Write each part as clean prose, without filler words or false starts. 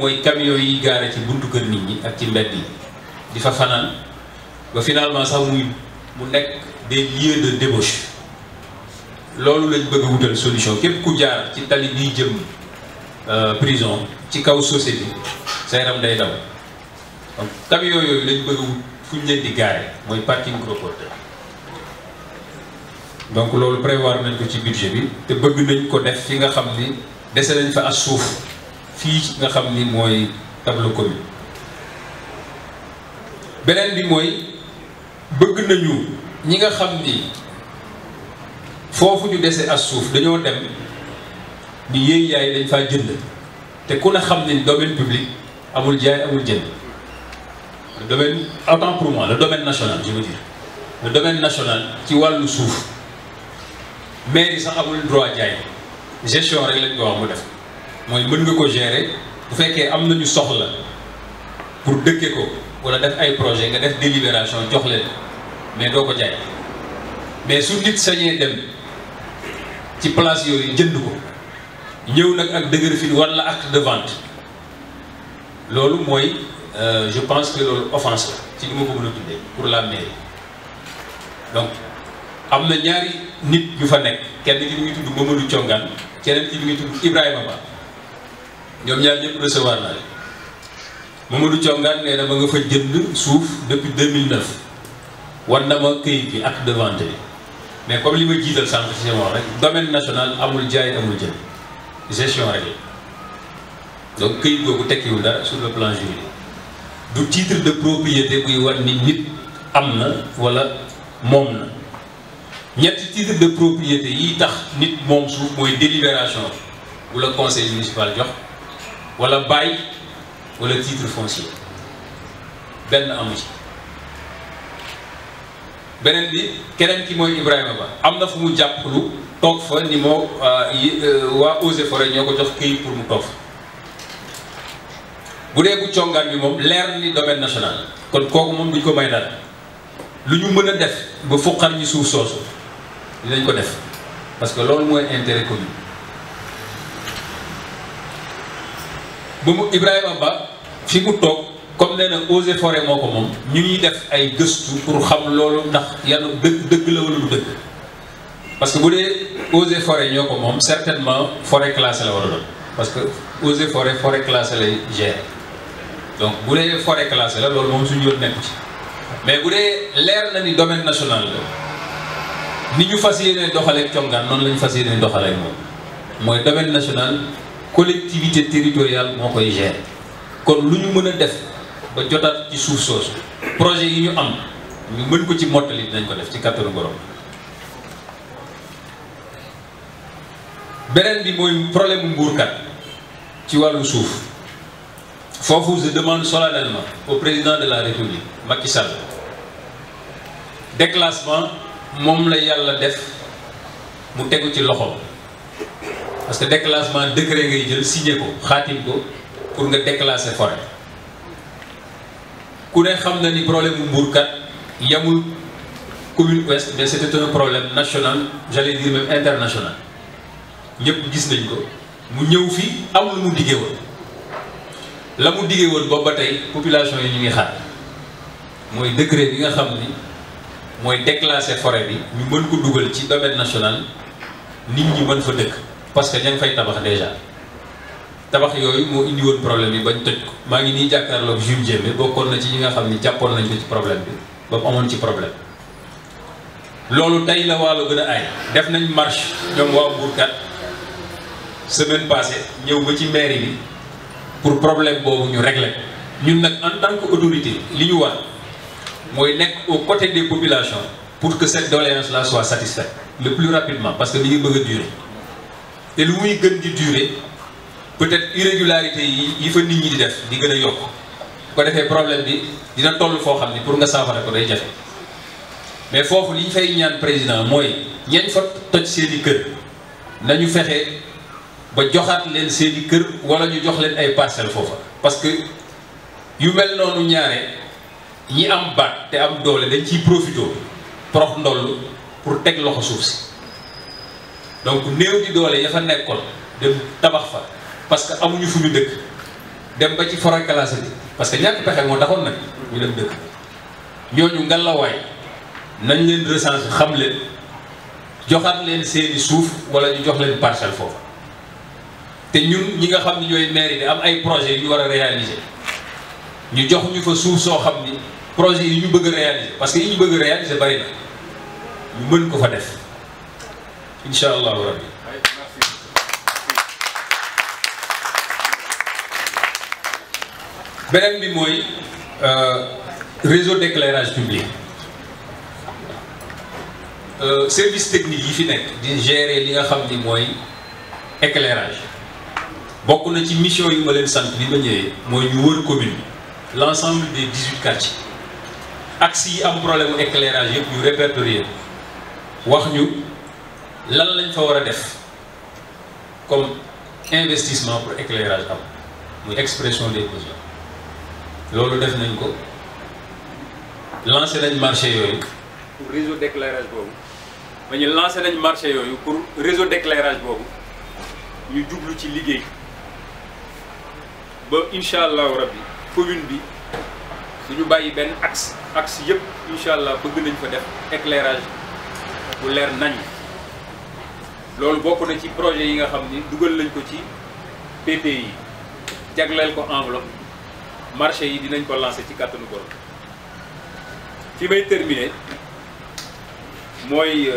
mooy camion yi gaare ci buntu kër nit ñi ak ci mbedd yi di fa fanaan ba finalement sax mu nekk des lieux de débauche. loolu lañ bëgg a wutal solution képp ku jaar ci tali biy jëm prison ci kaw société sa yaram day daw donc camion yooyu lañ bëgg a wut fu ñu leen di gaare mooy parking gros porteur. donc loolu prévoir nañ ko ci budget bi te bëgg nañ ko def fi nga xam ni dese nañ fa as suuf fii nga xam ni mooy tableau commune. beneen bi mooy bëgg nañu ñi nga xam ni foofu ñu dese as suuf dañoo dem ni yéey yaay dañ faa jënd te ku ne xam ni domaine public amul jaay amul jënd. le domaine, autant pour moi, le domaine national, je veux dire, le domaine national ci wàllu suuf mairie sax amul droit jaay gestion rek lañ ko wax mu def mooy mën nga ko gérer bu fekkee am nañu soxla pour dëkke ko wala def ay projet nga def délibération jox leen mais doo ko jaay. mais su nit sañee dem ci place yooyu jënd ko ñëw nag ak dëgër fi wala acte de vente loolu mooy je pense que loolu offense la ci li ma ko mën a tuddee pour la mairie. donc am na ñaari nit yu fa nekk kenn ki mi ngi tudd Mamadou Thiongane keneen ki mi ngi tudd Ibrahima Ba ñoom ñaar ñëpp recevoir naa leen. Mamadou Thiongane nee na ma nga fa jënd suuf depuis 2009 war na ma këyit bi acte de vente bi mais comme li ma jiital sànq ci sama wax rek domaine national amul jaay amul jënd gestion rek la donc këyit googu tekkiwul dara sur le plan juridique du titre de propriété buy war ni nit am na wala moom na. ñetti titre de propriété yi tax nit moom suuf mooy délibération bu la conseil municipal jox wala bail wala titre foncier benn amu ci. beneen bi keneen ki mooy Ibrahima Ba am na fu mu jàppalu toog fa ni moo waa Eaux et Forêts ñoo ko jox këyit pour mu toog fa bu dee bu congaan bi moom leer ni domaine national kon kooku moom duñ ko may dara lu ñu mën a def ba fuqar ñi suuf soosu dinañ ko def parce que loolu mooy intérêt commun. ba mu Ibrahima Ba fi mu toog comme nee na Eaux et Forêts moo ko moom ñu ngi def ay gëstu pour xam loolu ndax yan dëgg la wala du dëgg parce que bu dee Eaux et Forêts ñoo ko moom certainement forêt classée la war a doon parce que Eaux et Forêts forêt classée lay gérer donc bu dee forêt classée la loolu moom suñu yoon nekk ci mais bu dee leer na ni domaine national la ni ñu fas yéene doxalee congaan noonu la ñu fas yéene doxalee moom mooy domaine national collectivité territoriale moo koy gérer kon lu ñu mën a def ba jotaat ci suuf soosu projet yi ñu am ñu mën ko ci mottali dinañ ko def ci kattanu borom. beneen bi mooy problème mu mbuurkat ci wàllu suuf foofu je demande solennellement au président de la République Macky Sall déclassement moom la yàlla def mu tegu ci loxo parce que déclassement décret ngay jël signé ko xaatim ko pour nga déclasser forêt ku ne xam na ni problème mu mbuurkat yamul commune ouest mais c'était un problème national j'allais dire même international ñëpp gis nañ ko mu ñëw fi am lu mu diggee woon la mu diggee woon boobu ba tey population yi ñu ngi xaar mooy décret bi nga xam ni mooy déclasser forêt bi ñu mën ko dugal ci domaine national nit ñi mën fa dëkk parce que ña ngi fay tabax déjà tabax yooyu moo indi woon problème yi bañ tëj ko maa ngi nii jàkkaarloog Jules Diémé bokkoon na ci ñi nga xam ni jàppoon nañ ko ci problème bi ba mu amoon ci problème loolu tey la Waalo gën a aay def nañ marche ñoom waa Mbourkat semaine passée ñëw ba ci mairie bi pour problème boobu ñu régler ñun nag en tant que autorité li ñu war mooy nekk aux côtés des populations pour que cette doléance là soit satisfaite le plus rapidement parce que li ngi bëgg a durer te lu muy gën di durer peut-être irrégularité yi fa nit ñi di def di gën a yokk bu ko defee problème bi dina toll foo xam ni pour nga saafara ko day jafe mais foofu li ñu fay ñaan président mooy ñeñ fa toj seeni kër nañu fexe ba joxaat leen seeni kër wala ñu jox leen ay parcelles foofa parce que yu mel noonu ñaare ñi am baat te am doole dañ ciy profité prox ndoll pour teg loxo suuf si donc néew di doole ya fa nekkoon dem tabax fa parce que amuñu fu ñu dëkk dem ba ci forêt classée bi parce que ñàkk pexe moo taxoon nag ñu dem dëkk ñooñu ngalawaay nañ leen recenser xam leen joxaat leen seeni suuf wala ñu jox leen parcelle foofu te ñun ñi nga xam ni ñooy maire yi am ay projets yu ñu war a réaliser ñu jox ñu fa suuf soo xam ni projet yi ñu bëgg a réaliser parce que yi ñu bëgg a réaliser bari na ñu mën ko fa def incha allahu rabbi. beneen bi mooy réseau d'éclairage public service technique yi fi nekk di gérer li nga xam ni mooy éclairage bokk na ci mission yu ma leen sant bi ma ñëwee mooy ñu wër commune bi l'ensemble des 18 quartiers axes yi am problème mu éclairage yëpp ñu répertorier wax ñu lan lañ fa war a def comme investissement pour éclairage am muy expression des besoins loolu def nañ ko lancé nañ marché yooyu pour réseau d'éclairage boobu ma ñu lancé nañ marché yooyu pour réseau d'éclairage boobu ñu jublu ci liggéey ba incha allahu rabbi commune bi suñu bàyyi benn axe yëpp incha allah bëgg nañ fa def éclairage bu leer nañ loolu bokk na ci projet yi nga xam ni dugal nañ ko ci PPI yi jagleel ko enveloppe marché yi dinañ ko lancer ci kàttanu borom fi may terminer mooy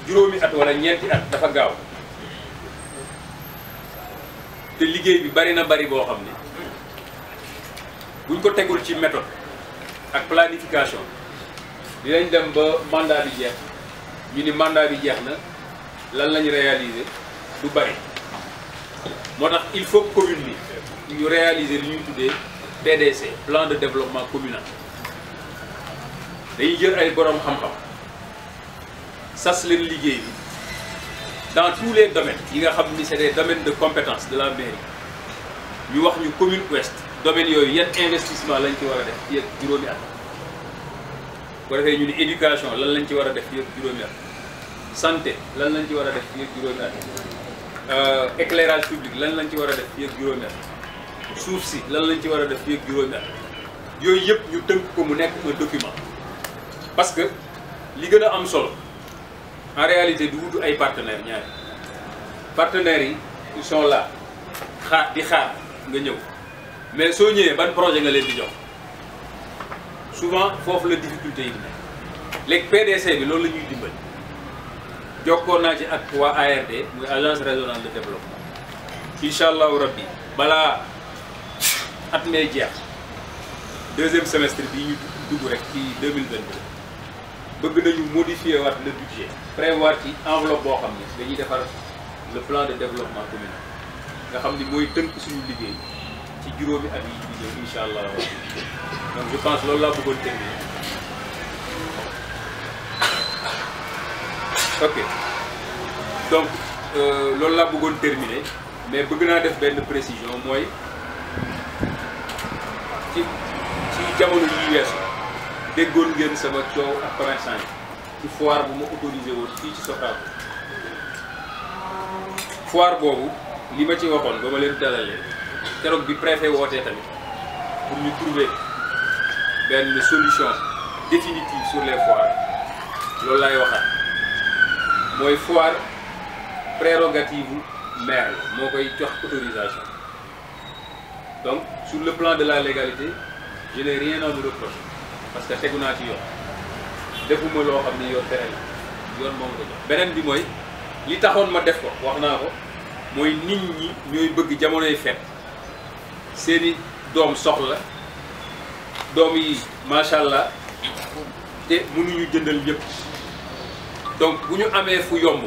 juróomi at wala ñeenti at dafa gaaw te liggéey bi bari na bari boo xam ne buñ ko tegul ci méthode ak planification dinañ dem ba mandat bi jeex ñu ni mandat bi jeex na lan lañ réaliser du bari moo tax il faut commune bi ñu réaliser li ñuy tuddee PDC plan de développement communal dañuy jël ay borom xam-xam sas leen liggéey bi dans tous les domaines yi nga xam ni c'est des domaines de compétence de la mairie ñu wax ñu commune ouest domaines yooyu yan investissement lañ ci war a def fii ak juróomi at bu defee ñu ni éducation lan lañ ci war a def fii ak juróomi at santé lan lañ ci war a def fii ak juróomi at éclairage public lan lañ ci war a def fii ak juróomi at suuf si lan lañ ci war a def fii ak juróomi at yooyu yëpp ñu tënk ko mu nekk un document parce que li gën a am solo en réalité du wutu ay partenaires ñaari partenaires yi ils sont là xaar nga ñëw mais soo ñëwee ban projet nga leen di jox souvent foofu la difficulté yi nekk léegi PDC bi loolu la ñuy dimbali jokkoo naa ci ak waa ARD muy agence régionale de développement incha allahu rabbi balaa at mee jeex deuxième semestre bii ñu dugg rek ci 2022 bëgg nañu modifier waat le budget prévoir ci enveloppe boo xam ne dañuy defar le plan de développement communal nga xam ni mooy tënk suñu liggéey ci juróomi at yi di ñëw incha allah donc je pense loolu laa bëggoon terminer ok donc loolu laa bëggoon terminer mais bëgg naa def benn précision mooy ci jamono yi weesu déggoon ngeen sama coow ak commerçant yi ci foire bu ma autorisé woon fii ci Sokaw foire boobu li ma ci waxoon ba ma leen dalalee keroog bi préfet wootee tamit pour ñu trouver benn solution définitive sur les foires loolu laay waxaat mooy foire prérogative maire la moo koy jox autorisation donc sur le plan de la légalité je n'ai rien à me reprocher parce que tegu naa ci yoon defuma loo xam ne yoon tere la yoon moom ko jox beneen bi mooy li taxoon ma def ko wax naa ko mooy nit ñi ñooy bëgg jamonoy fet seeni doom soxla doom yi macha allah te mënuñu jëndal yëpp donc bu ñu amee fu yomb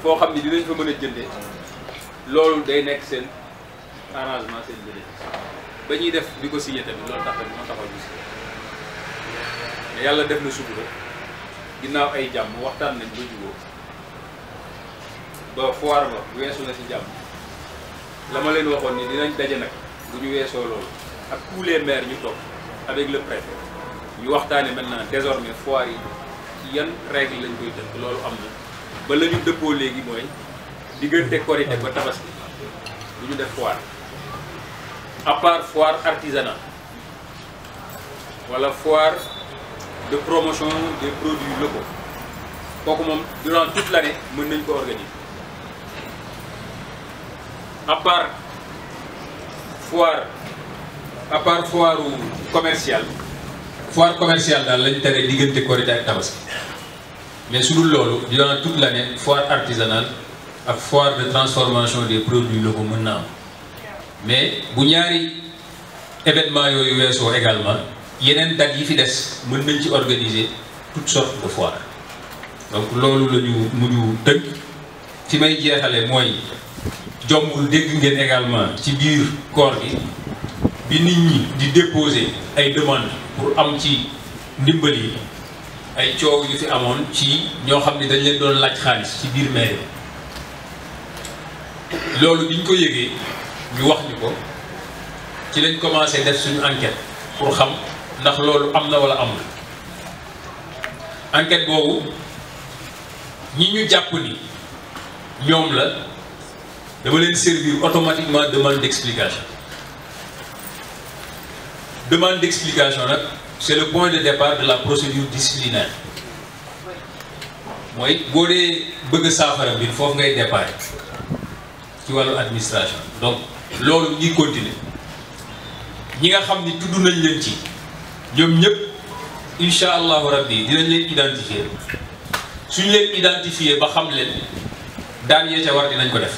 foo xam ni dinañ fa mën a jëndee loolu day nekk seen arrangement seen bénéfice ba ñuy def di ko signé tamit loolu tax moo taxaw ñu signé mais yàlla def na sutura ginnaaw ay jàmm waxtaan nañ ba jubóo ba foire ba weesu na ci jàmm la ma leen waxoon ni dinañ daje nag bu ñu weesoo loolu ak tous les maires ñu toog avec le préfet ñu waxtaane maintenant désormais foire yi ci yan règle lañ koy tënk loolu am na ba la ñu dëppoo léegi mooy diggante korité ba tabaski du ñu def foire à part foire artisanale wala foire de promotion des produits locaux kooku moom durant toute l'année mën nañ ko organiser à part foire commerciale daal lañ tere diggante Korité ak Tabaski mais su dul loolu durant toute l'année foire artisanale ak foire de transformation des produits locaux mën na am mais bu ñaari événement yooyu weesoo également yeneen date yi fi des mën nañ ci organiser toutes sortes de foires donc loolu la ñu mujj tënk fi may jeexale mooy jombul dégg ngeen également ci biir koor gi bi nit ñi di déposer ay demandes pour am ci ndimbal yi ay coow yu fi amoon ci ñoo xam ne dañ leen doon laaj xaalis ci biir mairie loolu biñ ko yëgee ñu wax ñu ko ci lañ commencé def suñu enquête pour xam ndax loolu am na wala amul enquête boobu ñi ñu jàpp ni ñoom la dama leen servir automatiquement demande d'explication nag c'est le point de départ de la procédure disciplinaire mooy boo dee bëgg saafara bi foofu ngay départ ci wàllu administration donc loolu ñuy continuer ñi nga xam ni tudd nañ leen ci ñoom ñëpp incha allahu rabbi dinañ leen identifier suñ leen identifier ba xam leen daan yee ca war dinañ ko def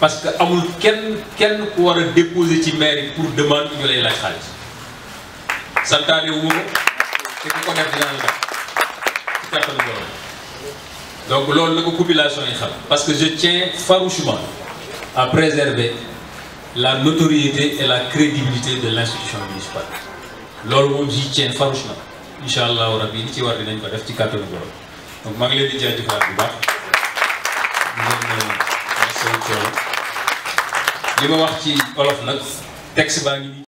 parce que amul kenn ku war a déposer ci mairie pour demande ñu lay laaj xaalis santaane wu ma te ku ko def dinaa la def ci kattanu borom donc loolu la ko population yi xam parce que je tiens farouchement à préserver la notoriété et la crédibilité de l'institution municipale loolu moom j'y tiens farouchement incha allahu rabbi li ci war dinañ ko def ci kattanu borom donc maa ngi leen di jaajëfal bu baax li ma wax ci olof nag texte baa ngi